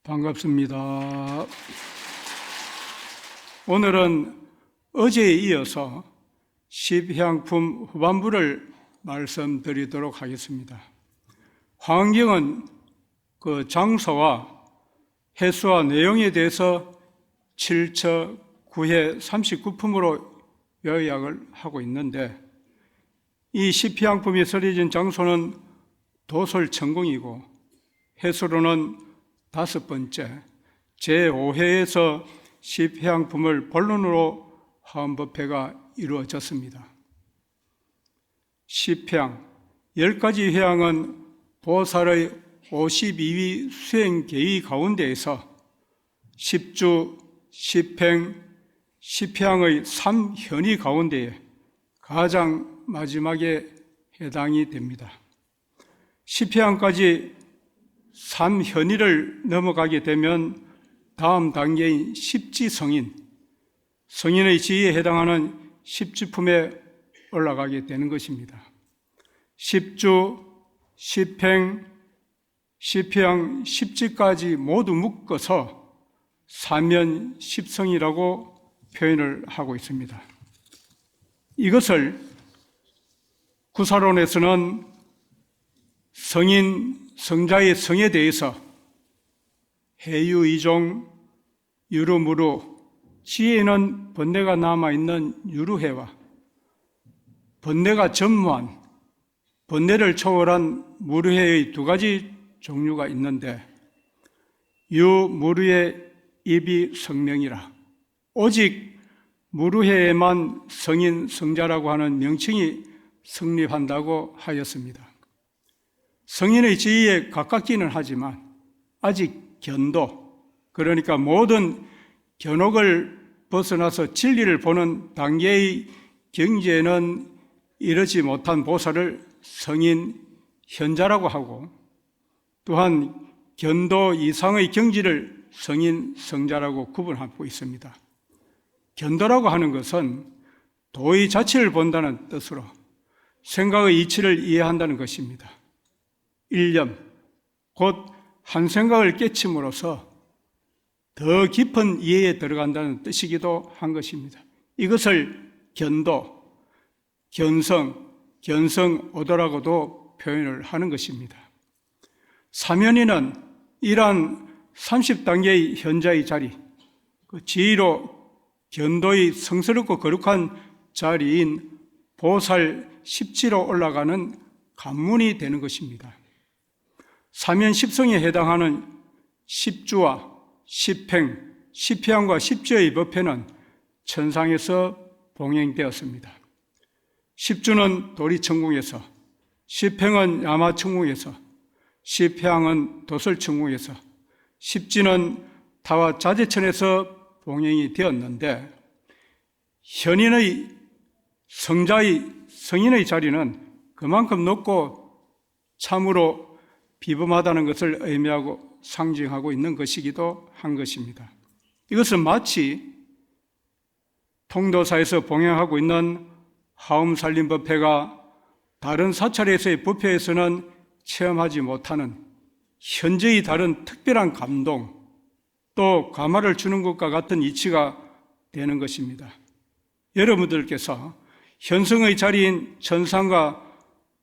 반갑습니다. 오늘은 어제에 이어서 십향품 후반부를 말씀드리도록 하겠습니다. 환경은 그 장소와 횟수와 내용에 대해서 7처 9회 39품으로 요약을 하고 있는데, 이 십향품이 서려진 장소는 도솔천궁이고 횟수로는 5번째 제5회에서 십향품을 본론으로 화엄법회가 이루어졌습니다. 십향, 10가지 회향은 보살의 52위 수행계의 가운데에서 십주, 십행, 십향의 3현의 가운데에 가장 마지막에 해당이 됩니다. 십향까지 3현의를 넘어가게 되면 다음 단계인 십지성인, 성인의 지위에 해당하는 십지품에 올라가게 되는 것입니다. 십주, 십행, 십향, 십지까지 모두 묶어서 사면십성이라고 표현을 하고 있습니다. 이것을 구사론에서는 성인, 성자의 성에 대해서 해유이종, 유루무루, 지혜에는 번뇌가 남아있는 유루해와 번뇌가 전무한, 번뇌를 초월한 무루해의 2가지 종류가 있는데, 유무루의 입이 성명이라 오직 무루해에만 성인, 성자라고 하는 명칭이 성립한다고 하였습니다. 성인의 지위에 가깝기는 하지만 아직 견도, 그러니까 모든 견옥을 벗어나서 진리를 보는 단계의 경지에는 이르지 못한 보살을 성인, 현자라고 하고, 또한 견도 이상의 경지를 성인, 성자라고 구분하고 있습니다. 견도라고 하는 것은 도의 자체를 본다는 뜻으로 생각의 이치를 이해한다는 것입니다. 일념, 곧 한 생각을 깨침으로써 더 깊은 이해에 들어간다는 뜻이기도 한 것입니다. 이것을 견도, 견성오도라고도 표현을 하는 것입니다. 사면이는 이러한 30단계의 현자의 자리, 그 지위로 견도의 성스럽고 거룩한 자리인 보살 십지로 올라가는 관문이 되는 것입니다. 사면 십성에 해당하는 십주와 십행, 십향과 십지의 법회는 천상에서 봉행되었습니다. 십주는 도리천궁에서, 십행은 야마천궁에서, 십향은 도솔천궁에서, 십지는 타와 자재천에서 봉행이 되었는데, 현인의 성인의 자리는 그만큼 높고 참으로 비범하다는 것을 의미하고 상징하고 있는 것이기도 한 것입니다. 이것은 마치 통도사에서 봉행하고 있는 화엄살림법회가 다른 사찰에서의 법회에서는 체험하지 못하는 현저히 다른 특별한 감동, 또 감화를 주는 것과 같은 이치가 되는 것입니다. 여러분들께서 현성의 자리인 천상과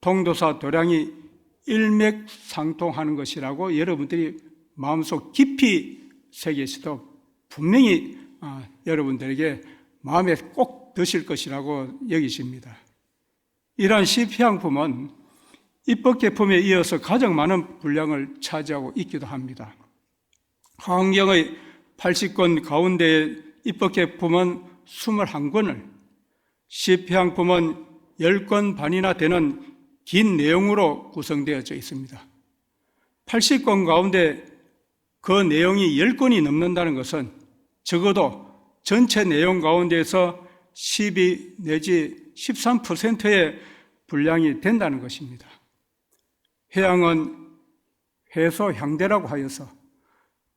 통도사 도량이 일맥상통하는 것이라고 여러분들이 마음속 깊이 새기시도 분명히 여러분들에게 마음에 꼭 드실 것이라고 여기십니다. 이러한 십향품은 입법계품에 이어서 가장 많은 분량을 차지하고 있기도 합니다. 화엄경의 80권 가운데 입법계품은 21권을, 십향품은 10권 반이나 되는 긴 내용으로 구성되어져 있습니다. 80권 가운데 그 내용이 10권이 넘는다는 것은 적어도 전체 내용 가운데에서 12 내지 13%의 분량이 된다는 것입니다. 회향은 회소향대라고 하여서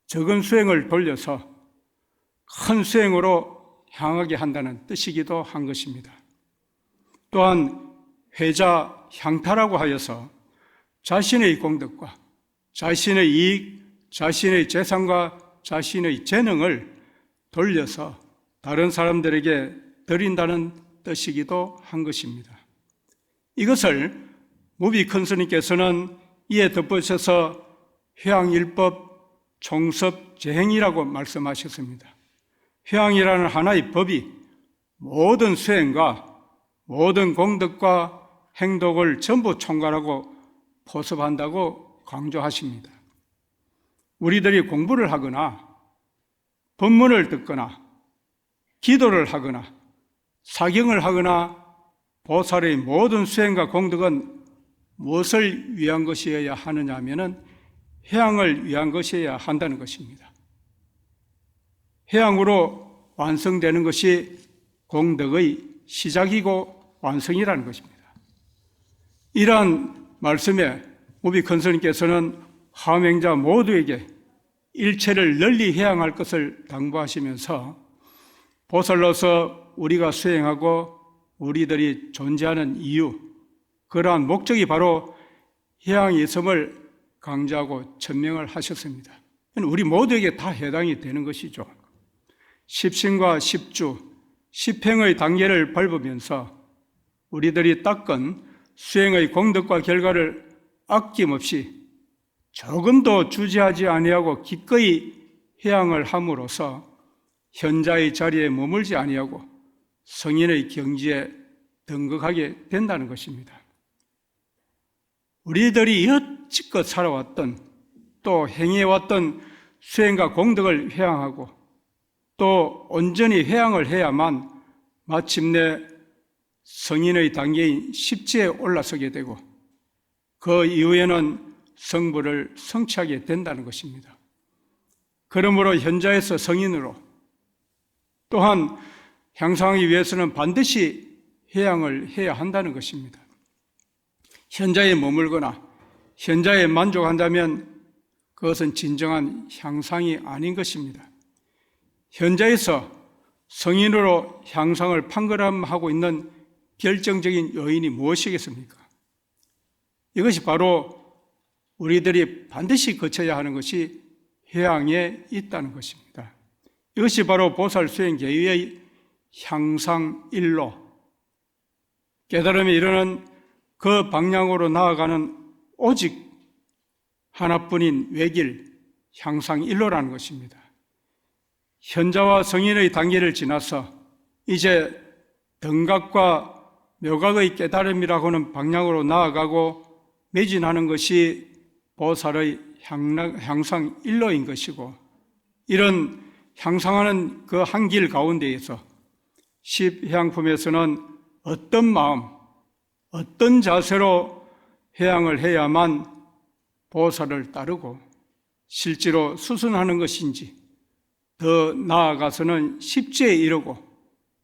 적은 수행을 돌려서 큰 수행으로 향하게 한다는 뜻이기도 한 것입니다. 또한 회자 향타라고 하여서 자신의 공덕과 자신의 이익, 자신의 재산과 자신의 재능을 돌려서 다른 사람들에게 드린다는 뜻이기도 한 것입니다. 이것을 무비 큰스님께서는 이에 덧붙여서 회양일법 총섭 재행이라고 말씀하셨습니다. 회양이라는 하나의 법이 모든 수행과 모든 공덕과 행동을 전부 총괄하고 포섭한다고 강조하십니다. 우리들이 공부를 하거나 법문을 듣거나 기도를 하거나 사경을 하거나 보살의 모든 수행과 공덕은 무엇을 위한 것이어야 하느냐 하면은 회양을 위한 것이어야 한다는 것입니다. 회양으로 완성되는 것이 공덕의 시작이고 완성이라는 것입니다. 이러한 말씀에 무비 큰스님께서는 화명자 모두에게 일체를 널리 회양할 것을 당부하시면서 보살로서 우리가 수행하고 우리들이 존재하는 이유, 그러한 목적이 바로 회양이 있음을 강조하고 천명을 하셨습니다. 우리 모두에게 다 해당이 되는 것이죠. 십신과 십주, 십행의 단계를 밟으면서 우리들이 닦은 수행의 공덕과 결과를 아낌없이 조금도 주저하지 아니하고 기꺼이 회양을 함으로써 현자의 자리에 머물지 아니하고 성인의 경지에 등극하게 된다는 것입니다. 우리들이 여지껏 살아왔던 또 행해왔던 수행과 공덕을 회양하고 또 온전히 회양을 해야만 마침내 성인의 단계인 십지에 올라서게 되고 그 이후에는 성부를 성취하게 된다는 것입니다. 그러므로 현자에서 성인으로 또한 향상하기 위해서는 반드시 회양을 해야 한다는 것입니다. 현자에 머물거나 현자에 만족한다면 그것은 진정한 향상이 아닌 것입니다. 현자에서 성인으로 향상을 판가름하고 있는 결정적인 요인이 무엇이겠습니까? 이것이 바로 우리들이 반드시 거쳐야 하는 것이 회양에 있다는 것입니다. 이것이 바로 보살 수행 계율의 향상일로, 깨달음에 이르는 그 방향으로 나아가는 오직 하나뿐인 외길, 향상일로라는 것입니다. 현자와 성인의 단계를 지나서 이제 등각과 묘각의 깨달음이라고 하는 방향으로 나아가고 매진하는 것이 보살의 향상일로인 것이고, 이런 향상하는 그 한 길 가운데에서 십회양품에서는 어떤 마음, 어떤 자세로 회양을 해야만 보살을 따르고 실제로 수순하는 것인지, 더 나아가서는 십지에 이르고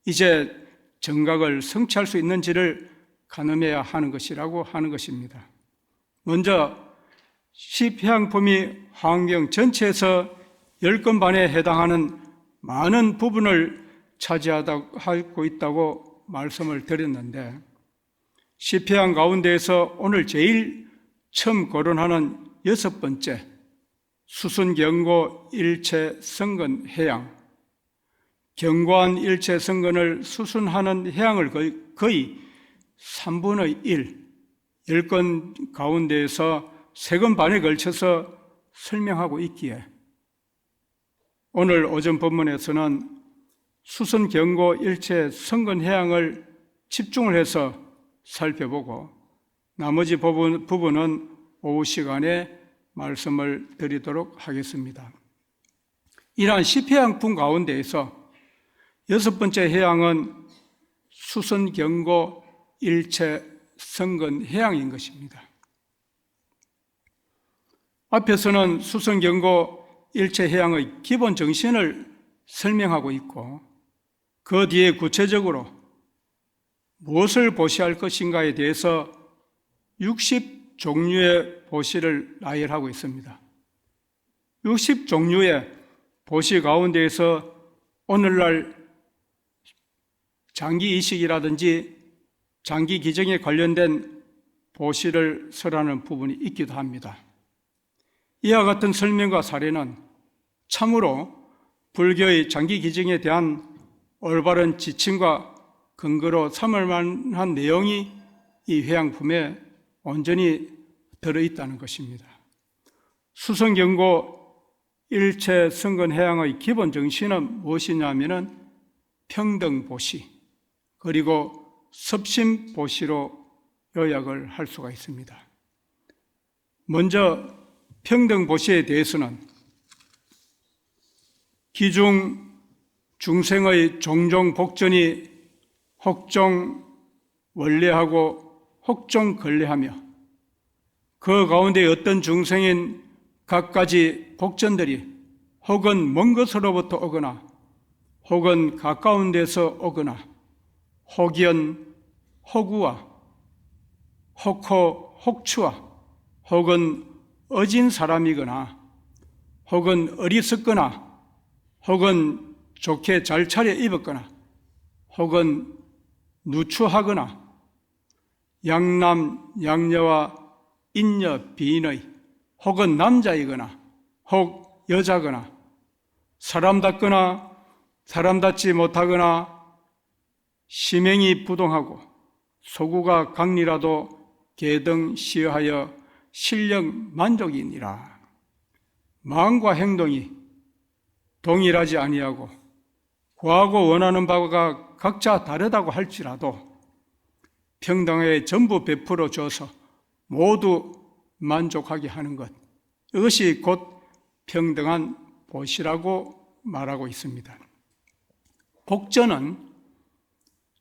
이제 정각을 성취할 수 있는지를 가늠해야 하는 것이라고 하는 것입니다. 먼저 십회양품이 화엄경 전체에서 10건 반에 해당하는 많은 부분을 차지하고 있다고 말씀을 드렸는데, 십회양 가운데에서 오늘 제일 처음 거론하는 6번째 수순경고 일체 성근 회양, 경고한 일체 성근을 수순하는 회양을 거의 3분의 1, 10건 가운데에서 3건 반에 걸쳐서 설명하고 있기에 오늘 오전 본문에서는 수순경고 일체 성근 회양을 집중을 해서 살펴보고 나머지 부분은 오후 시간에 말씀을 드리도록 하겠습니다. 이러한 십회양품 가운데에서 6번째 회양은 수순경고 일체 성근 회양인 것입니다. 앞에서는 수순경고 일체 회양의 기본 정신을 설명하고 있고, 그 뒤에 구체적으로 무엇을 보시할 것인가에 대해서 60종류의 보시를 나열하고 있습니다. 60종류의 보시 가운데에서 오늘날 장기이식이라든지 장기 기정에 관련된 보시를 설하는 부분이 있기도 합니다. 이와 같은 설명과 사례는 참으로 불교의 장기 기증에 대한 올바른 지침과 근거로 삼을 만한 내용이 이 회양품에 온전히 들어있다는 것입니다. 수성경고 일체 성근해양의 기본 정신은 무엇이냐면은 평등보시 그리고 섭심보시로 요약을 할 수가 있습니다. 먼저 평등보시에 대해서는 기중 중생의 종종 복전이 혹종 원례하고 혹종 걸례하며 그 가운데 어떤 중생인 갖가지 복전들이 혹은 먼 곳으로부터 오거나 혹은 가까운 데서 오거나 혹연 혹우와 혹호 혹추와 혹은 어진 사람이거나 혹은 어리석거나 혹은 좋게 잘 차려 입었거나 혹은 누추하거나 양남 양녀와 인녀 비인의 혹은 남자이거나 혹 여자거나 사람답거나 사람답지 못하거나 심행이 부동하고 소구가 강리라도 계등 시하여 실력 만족이니라. 마음과 행동이 동일하지 아니하고 구하고 원하는 바가 각자 다르다고 할지라도 평등하게 전부 베풀어 줘서 모두 만족하게 하는 것, 이것이 곧 평등한 보시라고 말하고 있습니다. 복전은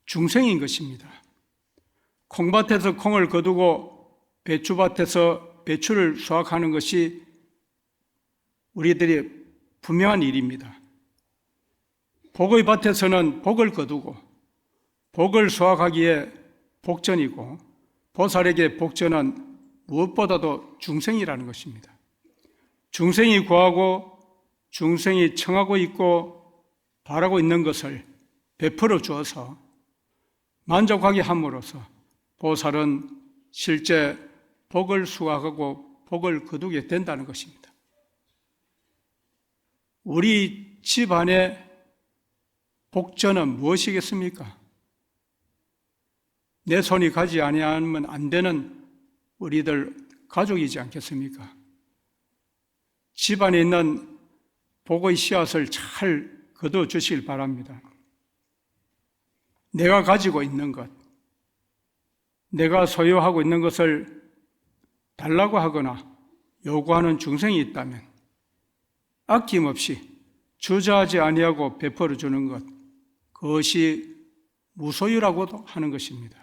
중생인 것입니다. 콩밭에서 콩을 거두고 배추밭에서 배추를 수확하는 것이 우리들이 분명한 일입니다. 복의 밭에서는 복을 거두고 복을 수확하기에 복전이고 보살에게 복전은 무엇보다도 중생이라는 것입니다. 중생이 구하고 중생이 청하고 있고 바라고 있는 것을 베풀어 주어서 만족하게 함으로써 보살은 실제 복을 수확하고 복을 거두게 된다는 것입니다. 우리 집안의 복전은 무엇이겠습니까? 내 손이 가지 아니하면 안 되는 우리들 가족이지 않겠습니까? 집안에 있는 복의 씨앗을 잘 거둬 주시길 바랍니다. 내가 가지고 있는 것, 내가 소유하고 있는 것을 달라고 하거나 요구하는 중생이 있다면 아낌없이 주저하지 아니하고 베풀어 주는 것, 그것이 무소유라고도 하는 것입니다.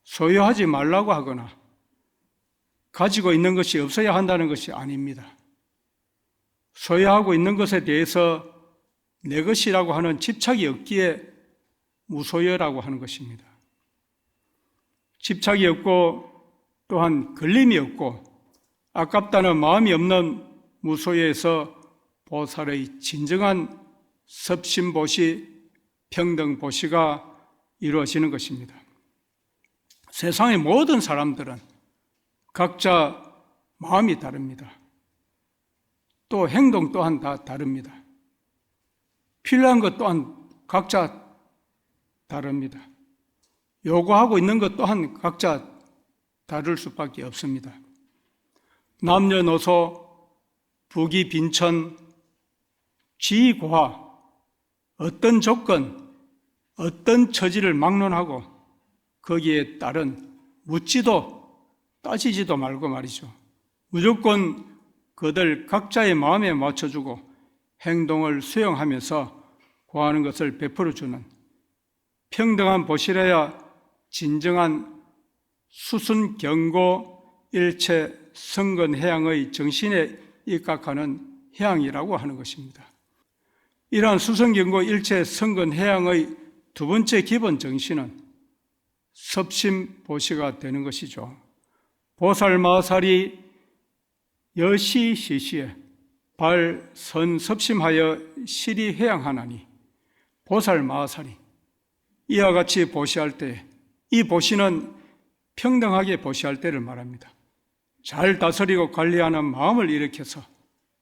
소유하지 말라고 하거나 가지고 있는 것이 없어야 한다는 것이 아닙니다. 소유하고 있는 것에 대해서 내 것이라고 하는 집착이 없기에 무소유라고 하는 것입니다. 집착이 없고 또한 걸림이 없고 아깝다는 마음이 없는 무소유에서 보살의 진정한 섭심보시, 평등보시가 이루어지는 것입니다. 세상의 모든 사람들은 각자 마음이 다릅니다. 또 행동 또한 다 다릅니다. 필요한 것 또한 각자 다릅니다. 요구하고 있는 것 또한 각자 다를 수밖에 없습니다. 남녀노소, 부귀 빈천, 지고하, 어떤 조건, 어떤 처지를 막론하고 거기에 따른 묻지도 따지지도 말고 말이죠. 무조건 그들 각자의 마음에 맞춰주고 행동을 수용하면서 구하는 것을 베풀어주는 평등한 보시라야 진정한 수순경고 일체 성근해양의 정신에 입각하는 해양이라고 하는 것입니다. 이러한 수성경고 일체 성근해양의 두 번째 기본 정신은 섭심보시가 되는 것이죠. 보살마살이 여시시시에 발선섭심하여 실이해양하나니 보살마살이 이와 같이 보시할 때, 이 보시는 평등하게 보시할 때를 말합니다. 잘 다스리고 관리하는 마음을 일으켜서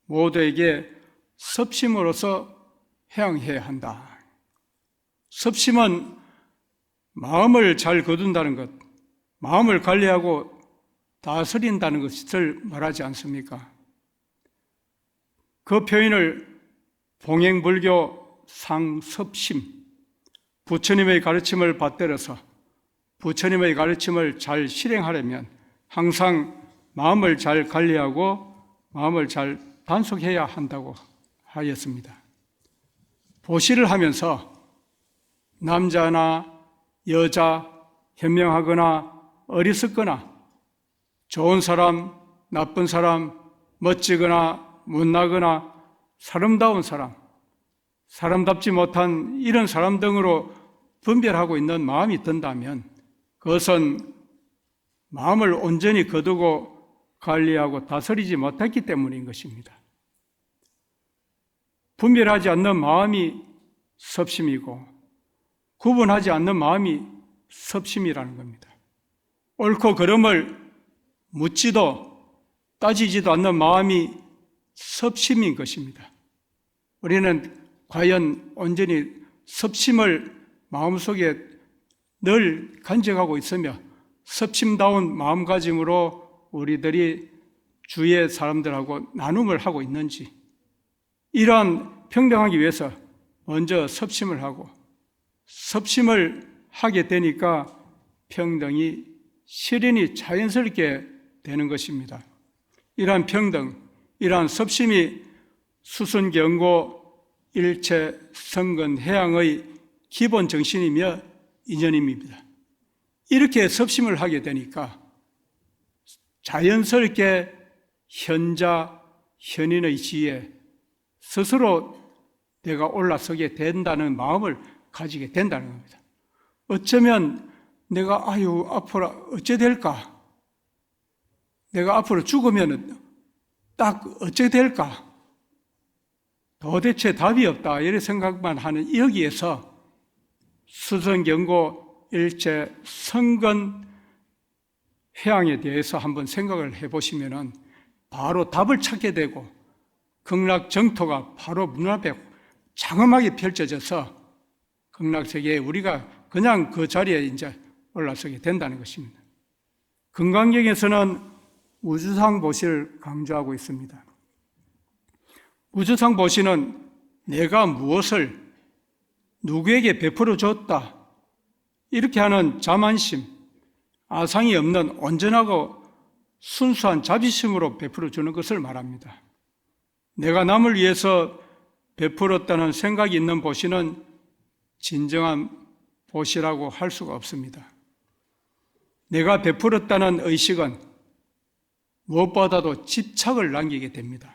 모두에게 섭심으로서 행해야 한다. 섭심은 마음을 잘 거둔다는 것, 마음을 관리하고 다스린다는 것을 말하지 않습니까? 그 표현을 봉행불교 상섭심, 부처님의 가르침을 받들어서 부처님의 가르침을 잘 실행하려면 항상 마음을 잘 관리하고 마음을 잘 단속해야 한다고 하였습니다. 보시를 하면서 남자나 여자, 현명하거나 어리석거나 좋은 사람, 나쁜 사람, 멋지거나 못나거나 사람다운 사람, 사람답지 못한 이런 사람 등으로 분별하고 있는 마음이 든다면 그것은 마음을 온전히 거두고 관리하고 다스리지 못했기 때문인 것입니다. 분별하지 않는 마음이 섭심이고 구분하지 않는 마음이 섭심이라는 겁니다. 옳고 그름을 묻지도 따지지도 않는 마음이 섭심인 것입니다. 우리는 과연 온전히 섭심을 마음속에 늘 간직하고 있으며 섭심다운 마음가짐으로 우리들이 주위의 사람들하고 나눔을 하고 있는지, 이러한 평등하기 위해서 먼저 섭심을 하고 섭심을 하게 되니까 평등이 실현이 자연스럽게 되는 것입니다. 이러한 평등, 이러한 섭심이 수순경고 일체 성근해양의 기본 정신이며 이념입니다. 이렇게 섭심을 하게 되니까 자연스럽게 현자, 현인의 지혜, 스스로 내가 올라서게 된다는 마음을 가지게 된다는 겁니다. 어쩌면 내가 앞으로 어째 될까? 내가 앞으로 죽으면 딱 어째 될까? 도대체 답이 없다 이런 생각만 하는 여기에서 수선경고 일체 성근 회양에 대해서 한번 생각을 해보시면 바로 답을 찾게 되고 극락정토가 바로 눈앞에 장엄하게 펼쳐져서 극락세계에 우리가 그냥 그 자리에 이제 올라서게 된다는 것입니다. 금강경에서는 우주상보시를 강조하고 있습니다. 우주상보시는 내가 무엇을 누구에게 베풀어 줬다 이렇게 하는 자만심, 아상이 없는 온전하고 순수한 자비심으로 베풀어 주는 것을 말합니다. 내가 남을 위해서 베풀었다는 생각이 있는 보시는 진정한 보시라고 할 수가 없습니다. 내가 베풀었다는 의식은 무엇보다도 집착을 남기게 됩니다.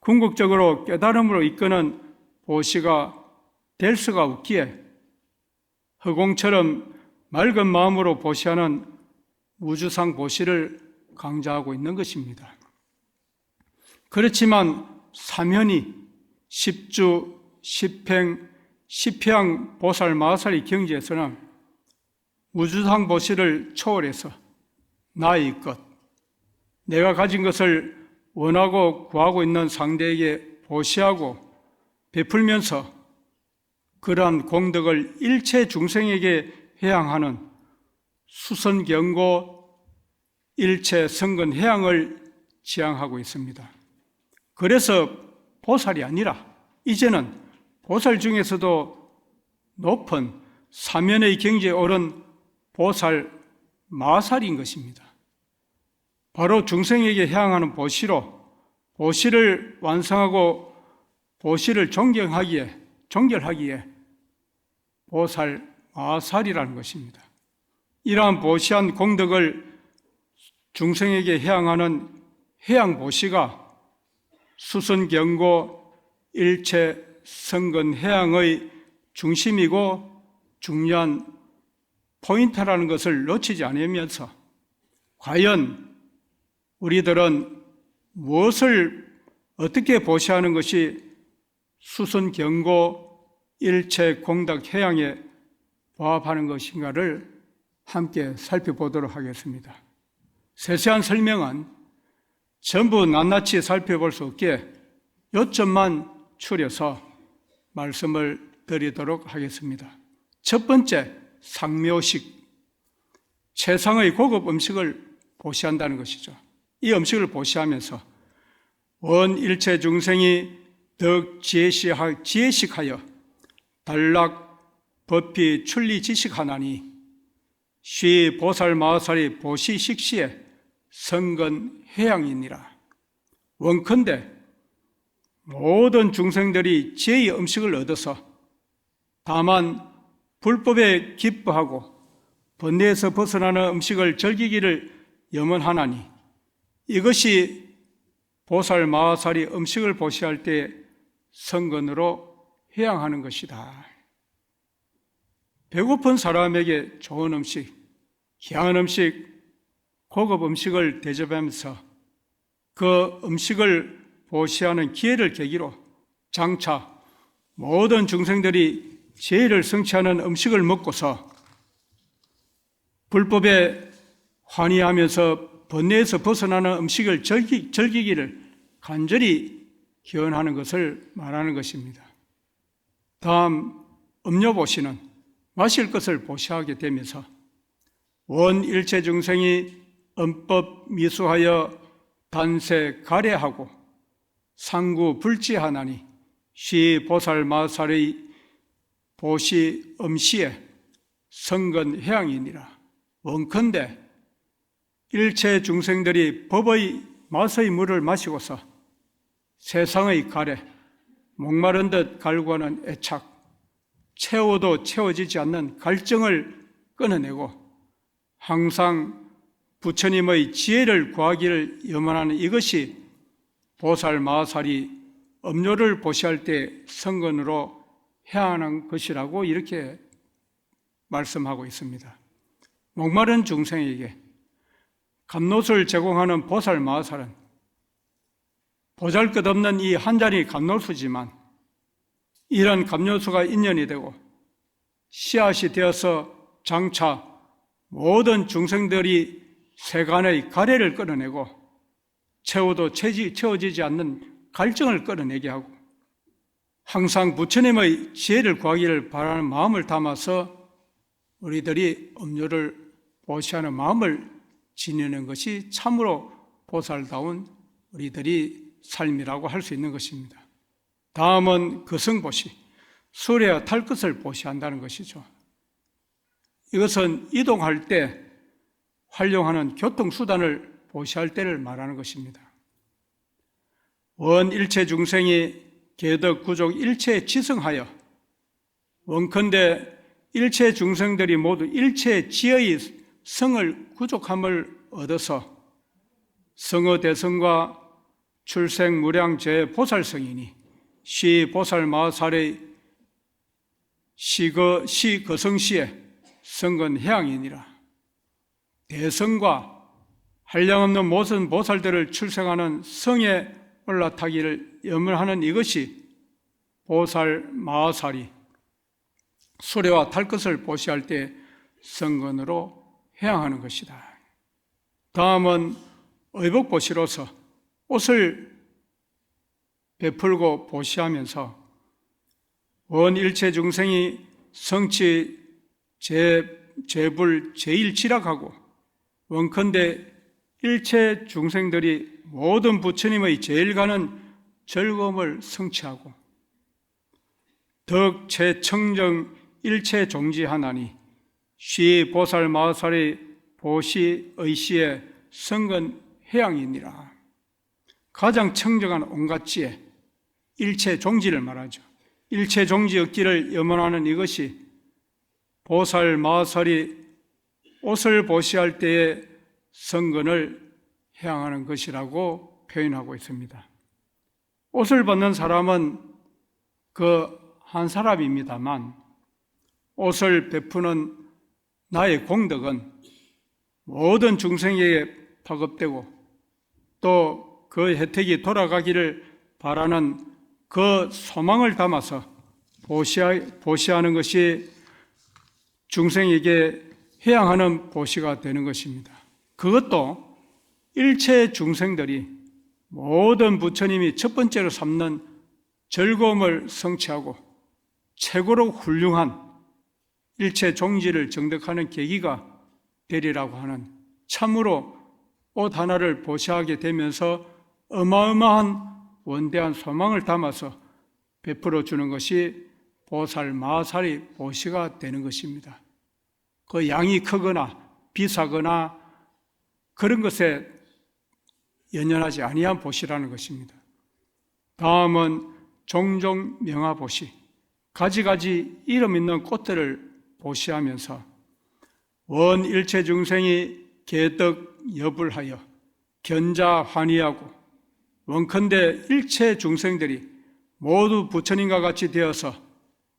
궁극적으로 깨달음으로 이끄는 보시가 될 수가 없기에 허공처럼 맑은 마음으로 보시하는 우주상 보시를 강조하고 있는 것입니다. 그렇지만 사면이 십주, 십행, 십향, 보살, 마살의 경지에서는 우주상 보시를 초월해서 나의 것, 내가 가진 것을 원하고 구하고 있는 상대에게 보시하고 베풀면서 그러한 공덕을 일체 중생에게 회양하는 수선경고 일체 성근 회양을 지향하고 있습니다. 그래서 보살이 아니라 이제는 보살 중에서도 높은 사면의 경지에 오른 보살 마살인 것입니다. 바로 중생에게 향하는 보시로 보시를 완성하고 보시를 존경하기에 보살 마살이라는 것입니다. 이러한 보시한 공덕을 중생에게 향하는 해양 보시가 수선경고 일체 성근 해양의 중심이고 중요한 포인트라는 것을 놓치지 않으면서 과연 우리들은 무엇을 어떻게 보시하는 것이 수선경고 일체 공덕 해양에 부합하는 것인가를 함께 살펴보도록 하겠습니다. 세세한 설명은 전부 낱낱이 살펴볼 수 없기에 요점만 추려서 말씀을 드리도록 하겠습니다. 첫 번째, 상묘식. 최상의 고급 음식을 보시한다는 것이죠. 이 음식을 보시하면서 원일체 중생이 덕 지혜식하여 단락 법피 출리지식하나니 쉬 보살 마하살이 보시식시에 성근 해양이니라. 원컨대 모든 중생들이 지혜의 음식을 얻어서 다만 불법에 기뻐하고 번뇌에서 벗어나는 음식을 즐기기를 염원하나니 이것이 보살 마하살이 음식을 보시할 때 성근으로 해양하는 것이다. 배고픈 사람에게 좋은 음식, 귀한 음식, 고급 음식을 대접하면서 그 음식을 보시하는 기회를 계기로 장차 모든 중생들이 죄를 성취하는 음식을 먹고서 불법에 환희하면서 번뇌에서 벗어나는 음식을 즐기기를 간절히 기원하는 것을 말하는 것입니다. 다음 음료 보시는 마실 것을 보시하게 되면서 원일체 중생이 음법 미수하여 단세 가래하고 상구 불지하나니 시 보살 마살의 보시 음시에 성근 해양이니라. 원컨대 일체 중생들이 법의 맛의 물을 마시고서 세상의 가래, 목마른 듯 갈구하는 애착, 채워도 채워지지 않는 갈증을 끊어내고 항상 부처님의 지혜를 구하기를 염원하는 이것이 보살 마하살이 음료를 보시할 때 성근으로 해하는 것이라고 이렇게 말씀하고 있습니다. 목마른 중생에게 감롯을 제공하는 보살 마하살은 보잘것없는 이 한 잔이 감롯수지만 이런 감롯수가 인연이 되고 씨앗이 되어서 장차 모든 중생들이 세간의 가래를 끌어내고 채워도 채워지지 않는 갈증을 끌어내게 하고 항상 부처님의 지혜를 구하기를 바라는 마음을 담아서 우리들이 음료를 보시하는 마음을 지니는 것이 참으로 보살다운 우리들이 삶이라고 할 수 있는 것입니다. 다음은 거성보시, 수레와 탈 것을 보시한다는 것이죠. 이것은 이동할 때 활용하는 교통수단을 보시할 때를 말하는 것입니다. 원일체 중생이 계덕 구족 일체에 지성하여 원컨대 일체 중생들이 모두 일체 지혜의 성을 구족함을 얻어서 성어대성과 출생무량제 보살성이니 시 보살 마하살의 시거성시에 성근 해양이니라. 대성과 한량없는 모든 보살들을 출생하는 성에 올라타기를 염원하는 이것이 보살 마하살이 수레와 탈 것을 보시할 때 성근으로 해양하는 것이다. 다음은 의복보시로서 옷을 베풀고 보시하면서 원일체 중생이 성취 재불 제일지락하고 원컨대 일체 중생들이 모든 부처님의 제일 가는 즐거움을 성취하고 덕 최청정 일체 종지하나니 시 보살 마하살의 보시 의시에 성근 해양이니라. 가장 청정한 온갖 지혜, 일체 종지를 말하죠. 일체 종지 얻기를 염원하는 이것이 보살 마하살이 옷을 보시할 때에 성근을 해양하는 것이라고 표현하고 있습니다. 옷을 벗는 사람은 그 한 사람입니다만 옷을 베푸는 나의 공덕은 모든 중생에게 파급되고 또 그 혜택이 돌아가기를 바라는 그 소망을 담아서 보시하는 것이 중생에게 해양하는 보시가 되는 것입니다. 그것도 일체 중생들이 모든 부처님이 첫 번째로 삼는 즐거움을 성취하고 최고로 훌륭한 일체 종지를 정득하는 계기가 되리라고 하는 참으로 옷 하나를 보시하게 되면서 어마어마한 원대한 소망을 담아서 베풀어 주는 것이 보살 마하사리 보시가 되는 것입니다. 그 양이 크거나 비싸거나 그런 것에 연연하지 아니한 보시라는 것입니다. 다음은 종종 명화 보시, 가지가지 이름 있는 꽃들을 보시하면서 원 일체 중생이 개덕 여불하여 견자 환희하고 원컨대 일체 중생들이 모두 부처님과 같이 되어서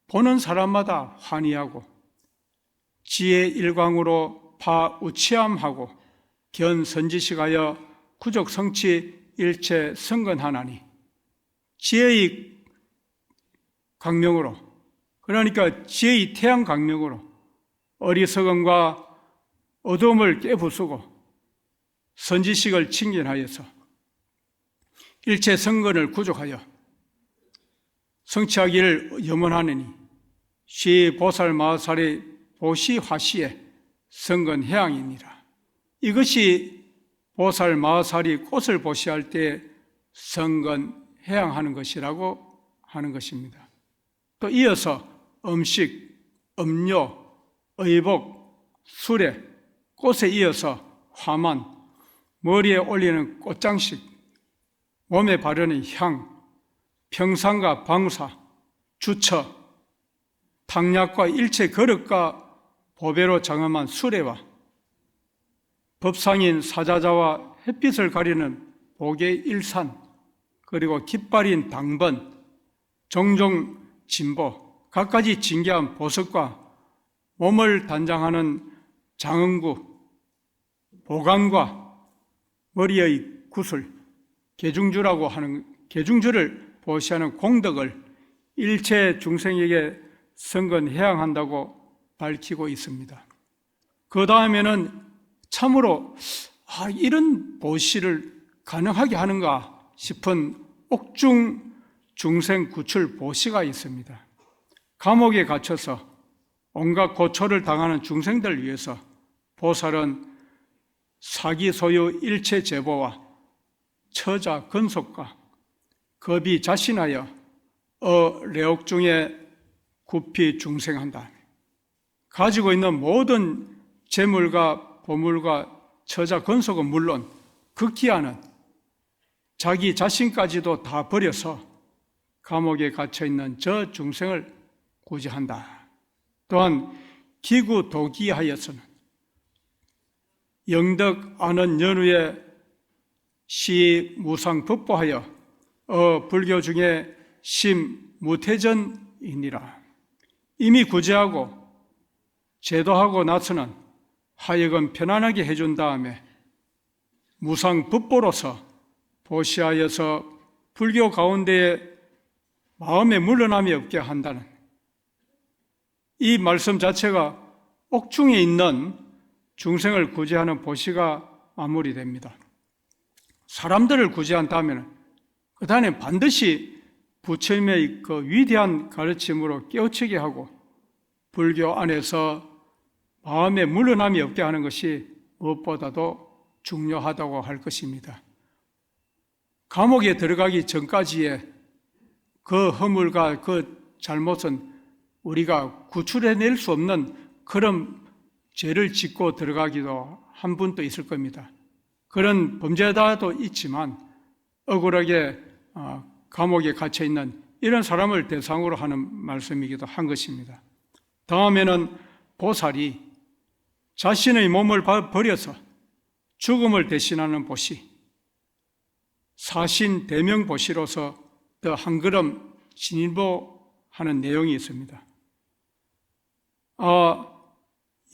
보는 사람마다 환희하고 지혜 일광으로 파 우치함하고 견 선지식하여 구족 성취 일체 성건하나니 지혜의 강명으로, 그러니까 지혜의 태양 강명으로 어리석음과 어두움을 깨부수고 선지식을 칭견하여서 일체 성건을 구족하여 성취하기를 염원하느니 시 보살 마하사리 보시 화시의 성건 해양이니라. 이것이 보살 마하사리 꽃을 보시할 때 성건 해양하는 것이라고 하는 것입니다. 또 이어서 음식, 음료, 의복, 수레, 꽃에 이어서 화만, 머리에 올리는 꽃장식, 몸에 바르는 향, 평상과 방사, 주처, 탕약과 일체 거릇과 보배로 장엄한 수레와 법상인 사자자와 햇빛을 가리는 복의 일산, 그리고 깃발인 당번, 종종 진보, 갖가지 진귀한 보석과 몸을 단장하는 장응구, 보관과 머리의 구슬, 개중주라고 하는 개중주를 보시하는 공덕을 일체 중생에게 성건해양한다고 밝히고 있습니다. 그 다음에는 참으로 이런 보시를 가능하게 하는가 싶은 옥중 중생 구출 보시가 있습니다. 감옥에 갇혀서 온갖 고초를 당하는 중생들을 위해서 보살은 사기 소유 일체 제보와 처자 근속과 겁이 자신하여 레옥 중에 굽히 중생한다. 가지고 있는 모든 재물과 보물과 처자 근속은 물론 극기하는 자기 자신까지도 다 버려서 감옥에 갇혀있는 저 중생을 구제한다. 또한 기구 도기하여서는 영덕 아는 연후에 시 무상 법보하여 불교 중에 심 무태전이니라. 이미 구제하고 제도하고 나서는 하여금 편안하게 해준 다음에 무상 법보로서 보시하여서 불교 가운데에 마음에 물러남이 없게 한다는 이 말씀 자체가 옥중에 있는 중생을 구제하는 보시가 마무리됩니다. 사람들을 구제한 다음에는 그 다음에 반드시 부처님의 그 위대한 가르침으로 깨우치게 하고 불교 안에서 마음에 물러남이 없게 하는 것이 무엇보다도 중요하다고 할 것입니다. 감옥에 들어가기 전까지의 그 허물과 그 잘못은 우리가 구출해낼 수 없는 그런 죄를 짓고 들어가기도 한 분도 있을 겁니다. 그런 범죄자도 있지만 억울하게 감옥에 갇혀있는 이런 사람을 대상으로 하는 말씀이기도 한 것입니다. 다음에는 보살이 자신의 몸을 버려서 죽음을 대신하는 보시, 사신 대명 보시로서 더 한 걸음 진보하는 내용이 있습니다.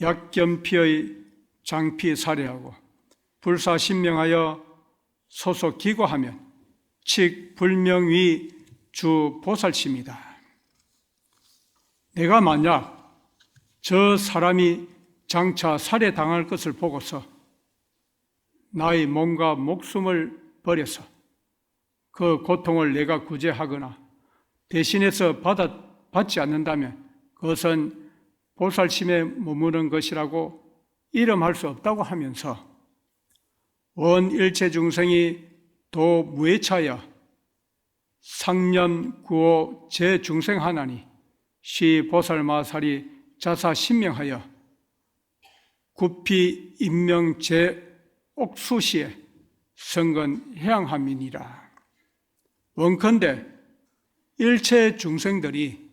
약견피의 장피 살해하고 불사신명하여 소속 기고하면 칙 불명위 주 보살심이다. 내가 만약 저 사람이 장차 살해당할 것을 보고서 나의 몸과 목숨을 버려서 그 고통을 내가 구제하거나 대신해서 받지 않는다면 그것은 보살심에 머무는 것이라고 이름할 수 없다고 하면서 원 일체 중생이 도 무해차여 상념 구호 제중생하나니 시 보살마살이 자사 신명하여 구피 인명 제옥수시에 성건 해양함이니라. 원컨대 일체 중생들이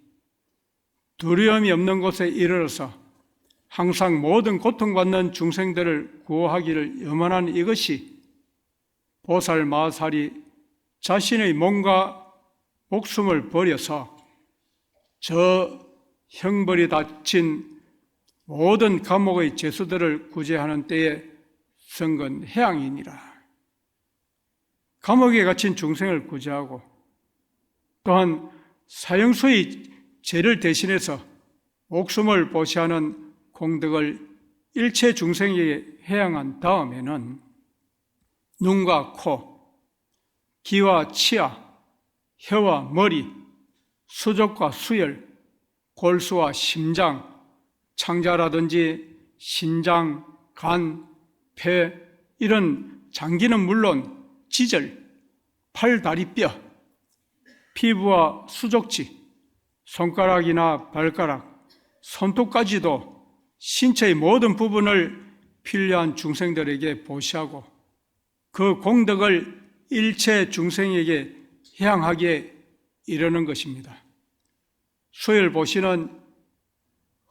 두려움이 없는 곳에 이르러서 항상 모든 고통받는 중생들을 구호하기를 염원하는 이것이 보살마살이 자신의 몸과 목숨을 버려서 저 형벌이 닥친 모든 감옥의 죄수들을 구제하는 때에 성건 해양이니라. 감옥에 갇힌 중생을 구제하고 또한 사형수의 죄를 대신해서 목숨을 보시하는 공덕을 일체 중생에게 해양한 다음에는 눈과 코, 귀와 치아, 혀와 머리, 수족과 수혈, 골수와 심장, 창자라든지 신장, 간, 폐 이런 장기는 물론 지절, 팔, 다리, 뼈, 피부와 수족지, 손가락이나 발가락, 손톱까지도 신체의 모든 부분을 필요한 중생들에게 보시하고 그 공덕을 일체 중생에게 향하게 이르는 것입니다. 수혈보시는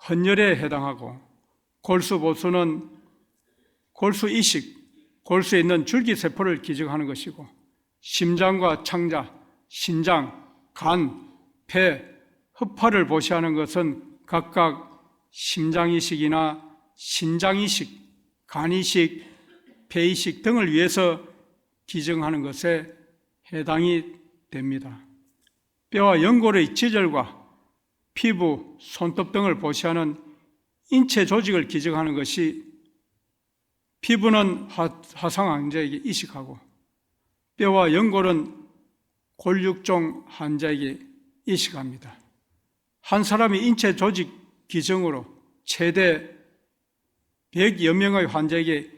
헌혈에 해당하고 골수보수는 골수이식, 골수에 있는 줄기세포를 기증하는 것이고 심장과 창자, 신장, 간, 폐, 흡파를 보시하는 것은 각각 심장이식이나 신장이식, 간이식, 폐이식 등을 위해서 기증하는 것에 해당이 됩니다. 뼈와 연골의 지절과 피부, 손톱 등을 보시하는 인체 조직을 기증하는 것이 피부는 화상 환자에게 이식하고 뼈와 연골은 골육종 환자에게 이식합니다. 한 사람의 인체 조직 기증으로 최대 100여 명의 환자에게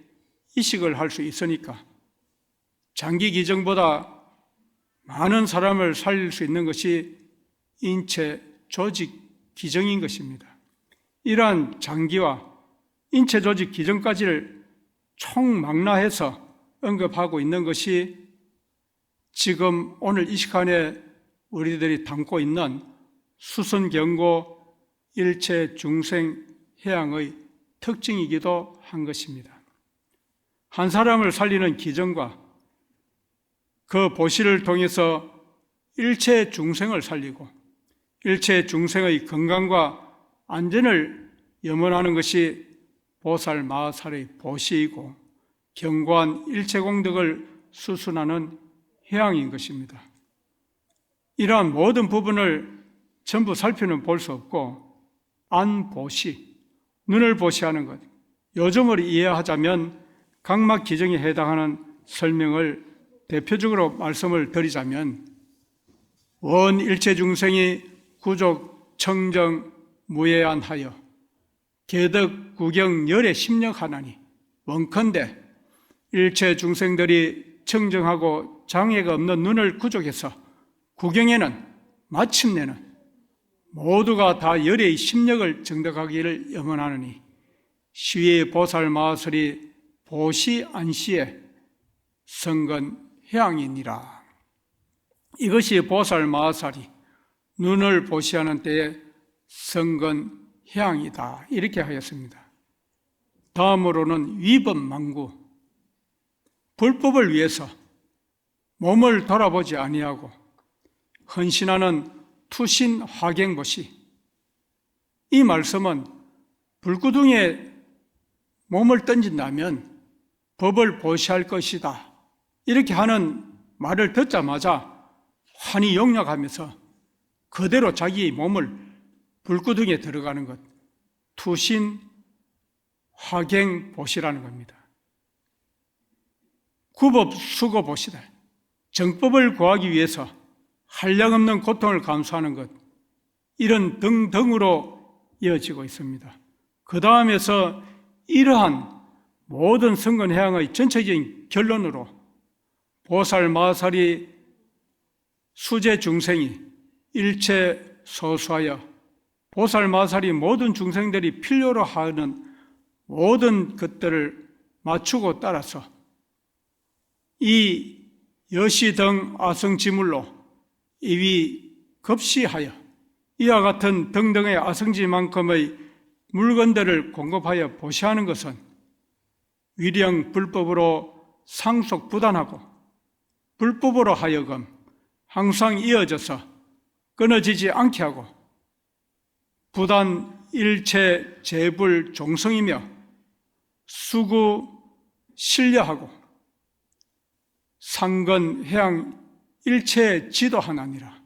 이식을 할 수 있으니까 장기 기증보다 많은 사람을 살릴 수 있는 것이 인체 조직 기증인 것입니다. 이러한 장기와 인체 조직 기증까지를 총망라해서 언급하고 있는 것이 지금 오늘 이 시간에 우리들이 담고 있는 수선경고 일체 중생 해양의 특징이기도 한 것입니다. 한 사람을 살리는 기증과 그 보시를 통해서 일체 중생을 살리고 일체 중생의 건강과 안전을 염원하는 것이 보살마살의 보시이고 견고한 일체 공덕을 수순하는 해양인 것입니다. 이러한 모든 부분을 전부 살피는 볼 수 없고 안보시, 눈을 보시하는 것, 요즘으로 이해하자면 각막 기증에 해당하는 설명을 대표적으로 말씀을 드리자면 원 일체 중생이 구족 청정 무예안하여 계덕 구경 열에 심력하나니 원컨대 일체 중생들이 청정하고 장애가 없는 눈을 구족해서 구경에는 마침내는 모두가 다 열의 심력을 정덕하기를 염원하느니 시의 보살마술이 보시 안시에 성건 해양이니라. 이것이 보살마살이 눈을 보시하는 때에 성건 해양이다. 이렇게 하였습니다. 다음으로는 위법망구, 불법을 위해서 몸을 돌아보지 아니하고 헌신하는 투신화경보시. 이 말씀은 불구덩이에 몸을 던진다면 법을 보시할 것이다. 이렇게 하는 말을 듣자마자 환히 용납하면서 그대로 자기의 몸을 불구덩이에 들어가는 것, 투신 화경보시라는 겁니다. 굽업 수고보시되 정법을 구하기 위해서 한량없는 고통을 감수하는 것, 이런 등등으로 이어지고 있습니다. 그 다음에서 이러한 모든 성근해양의 전체적인 결론으로 보살 마살이 수제 중생이 일체 소수하여 보살 마살이 모든 중생들이 필요로 하는 모든 것들을 맞추고 따라서 이 여시 등 아성지물로 이위 급시하여 이와 같은 등등의 아성지만큼의 물건들을 공급하여 보시하는 것은 위령 불법으로 상속부단하고 불법으로 하여금 항상 이어져서 끊어지지 않게 하고 부단 일체 재불 종성이며 수구 신려하고 상근 해양 일체 지도하나니라.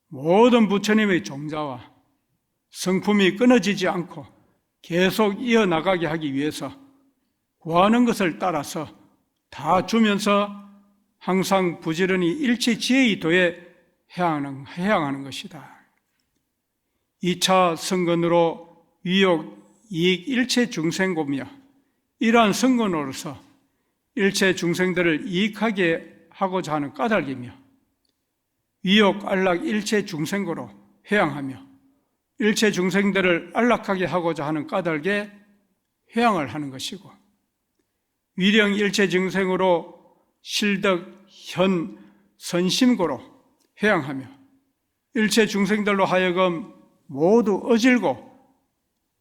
모든 부처님의 종자와 성품이 끊어지지 않고 계속 이어나가게 하기 위해서 구하는 것을 따라서 다 주면서 항상 부지런히 일체 지혜의 도에 해양하는 것이다. 2차 성근으로 위욕, 이익 일체 중생고며 이러한 성근으로서 일체 중생들을 이익하게 하고자 하는 까닭이며 위욕, 안락 일체 중생고로 회양하며 일체 중생들을 안락하게 하고자 하는 까닭에 회양을 하는 것이고 위령 일체 중생으로 실덕, 현, 선심고로 회양하며 일체 중생들로 하여금 모두 어질고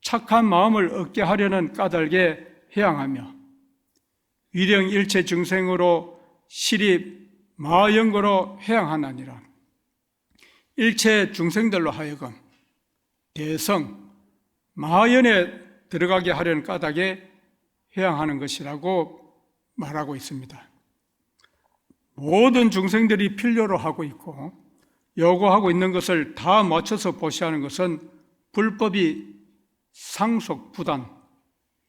착한 마음을 얻게 하려는 까닭에 회양하며 위령 일체 중생으로 시립, 마영고로 회양하나니라. 일체 중생들로 하여금 대성, 마연에 들어가게 하려는 까닭에 회양하는 것이라고 말하고 있습니다. 모든 중생들이 필요로 하고 있고 요구하고 있는 것을 다 맞춰서 보시하는 것은 불법이 상속부단,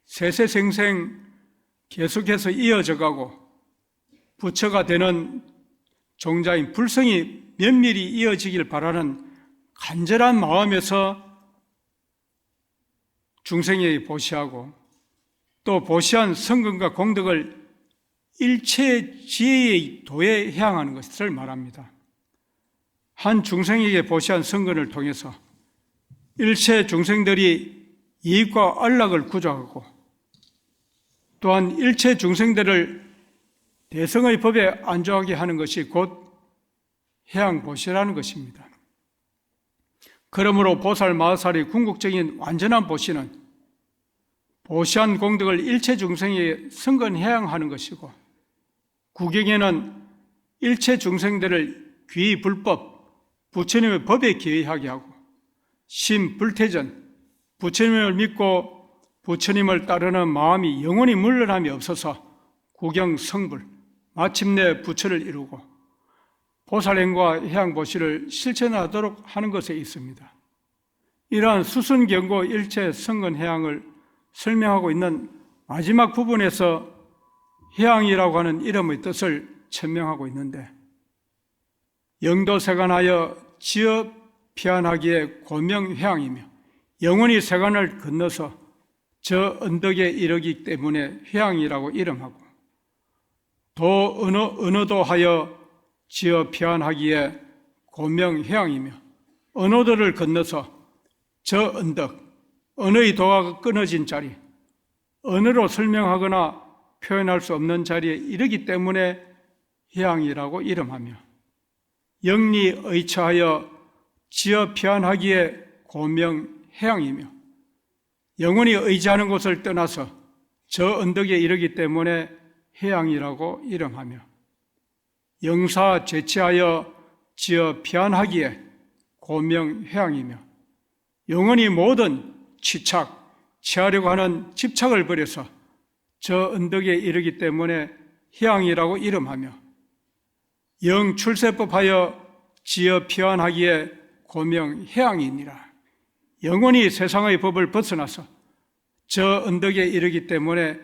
세세생생 계속해서 이어져 가고 부처가 되는 종자인 불성이 면밀히 이어지길 바라는 간절한 마음에서 중생에게 보시하고 또 보시한 성근과 공덕을 일체 지혜의 도에 향하는 것을 말합니다. 한 중생에게 보시한 성근을 통해서 일체 중생들이 이익과 안락을 구조하고 또한 일체 중생들을 대성의 법에 안주하게 하는 것이 곧 해양보시라는 것입니다. 그러므로 보살 마살의 궁극적인 완전한 보시는 보시한 공덕을 일체 중생에게 성근해양하는 것이고 구경에는 일체 중생들을 귀불법, 부처님의 법에 기회하게 하고 심불태전, 부처님을 믿고 부처님을 따르는 마음이 영원히 물러남이 없어서 구경성불, 마침내 부처를 이루고 보살행과 해양보시를 실천하도록 하는 것에 있습니다. 이러한 수순경고 일체 성근해양을 설명하고 있는 마지막 부분에서 해양이라고 하는 이름의 뜻을 천명하고 있는데 영도세간하여 지어 피안하기에 고명해양이며 영원히 세간을 건너서 저 언덕에 이르기 때문에 해양이라고 이름하고 도 언어도 하여 지어 피안하기에 고명해양이며 언어도를 건너서 저 언덕, 언어의 도가 끊어진 자리, 언어로 설명하거나 표현할 수 없는 자리에 이르기 때문에 해양이라고 이름하며 영리의처하여 지어 피안하기에 고명해양이며 영원히 의지하는 곳을 떠나서 저 언덕에 이르기 때문에 해양이라고 이름하며 영사 죄치하여 지어 피안하기에 고명해양이며 영원히 모든 취하려고 하는 집착을 버려서 저 언덕에 이르기 때문에 해양이라고 이름하며 영출세법하여 지어 피안하기에 고명해양이니라. 영원히 세상의 법을 벗어나서 저 언덕에 이르기 때문에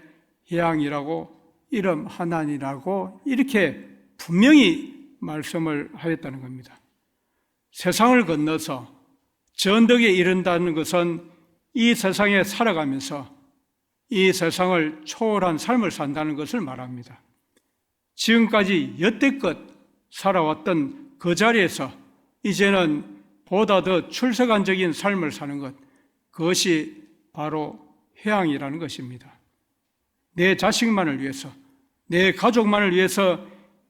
해양이라고 이름 하나니라고 이렇게 분명히 말씀을 하였다는 겁니다. 세상을 건너서 저 언덕에 이른다는 것은 이 세상에 살아가면서 이 세상을 초월한 삶을 산다는 것을 말합니다. 지금까지 여태껏 살아왔던 그 자리에서 이제는 보다 더 출세관적인 삶을 사는 것, 그것이 바로 회양이라는 것입니다. 내 자식만을 위해서, 내 가족만을 위해서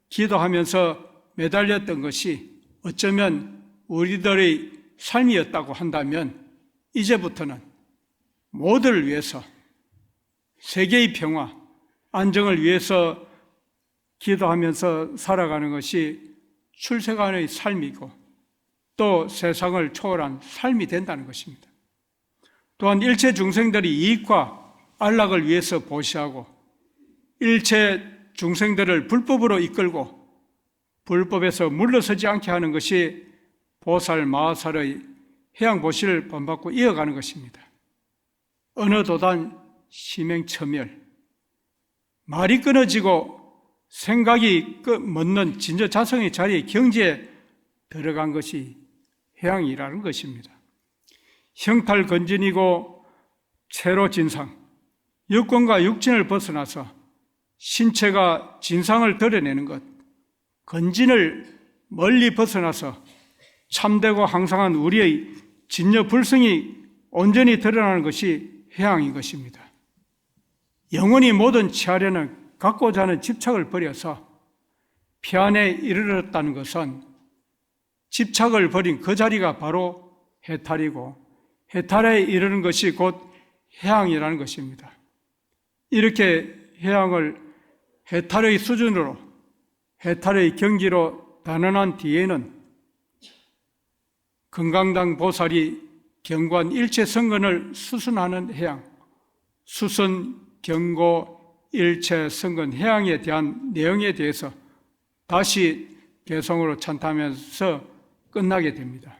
기도하면서 매달렸던 것이 어쩌면 우리들의 삶이었다고 한다면 이제부터는 모두를 위해서, 세계의 평화, 안정을 위해서 기도하면서 살아가는 것이 출세관의 삶이고 또 세상을 초월한 삶이 된다는 것입니다. 또한 일체 중생들이 이익과 안락을 위해서 보시하고 일체 중생들을 불법으로 이끌고 불법에서 물러서지 않게 하는 것이 보살 마하살의 해양보시를 본받고 이어가는 것입니다. 어느 도단 심행처멸, 말이 끊어지고 생각이 멎는 진저자성의 자리에 경지에 들어간 것이 회양이라는 것입니다. 형탈건진이고 체로진상, 육권과 육진을 벗어나서 신체가 진상을 드러내는 것, 건진을 멀리 벗어나서 참되고 항상한 우리의 진여불성이 온전히 드러나는 것이 회양인 것입니다. 영원히 모든 치하려는 갖고자 하는 집착을 버려서 피안에 이르렀다는 것은 집착을 버린 그 자리가 바로 해탈이고 해탈에 이르는 것이 곧 회양이라는 것입니다. 이렇게 회양을 해탈의 수준으로, 해탈의 경지로 단언한 뒤에는 금강당 보살이 경관 일체 성근을 수순하는 회양, 수순, 경고, 일체 성근 회양에 대한 내용에 대해서 다시 개성으로 찬탄하면서 끝나게 됩니다.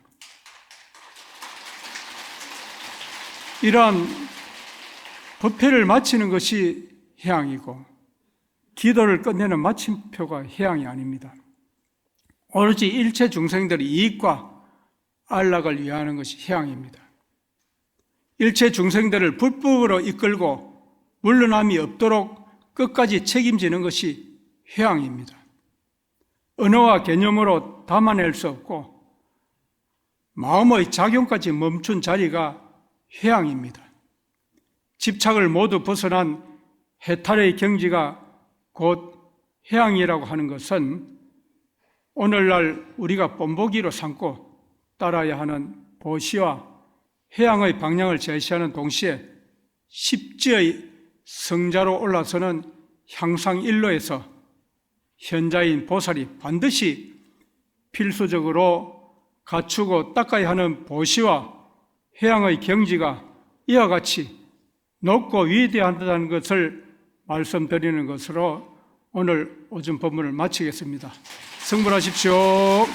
이러한 법회를 마치는 것이 회양이고 기도를 끝내는 마침표가 회양이 아닙니다. 오로지 일체 중생들의 이익과 안락을 위하는 것이 회양입니다. 일체 중생들을 불법으로 이끌고 물러남이 없도록 끝까지 책임지는 것이 회양입니다. 언어와 개념으로 담아낼 수 없고 마음의 작용까지 멈춘 자리가 회양입니다. 집착을 모두 벗어난 해탈의 경지가 곧 회양이라고 하는 것은 오늘날 우리가 본보기로 삼고 따라야 하는 보시와 회양의 방향을 제시하는 동시에 십지의 성자로 올라서는 향상일로에서 현자인 보살이 반드시 필수적으로 갖추고 닦아야 하는 보시와 회양의 경지가 이와 같이 높고 위대하다는 것을 말씀드리는 것으로 오늘 오전 법문을 마치겠습니다. 성불하십시오.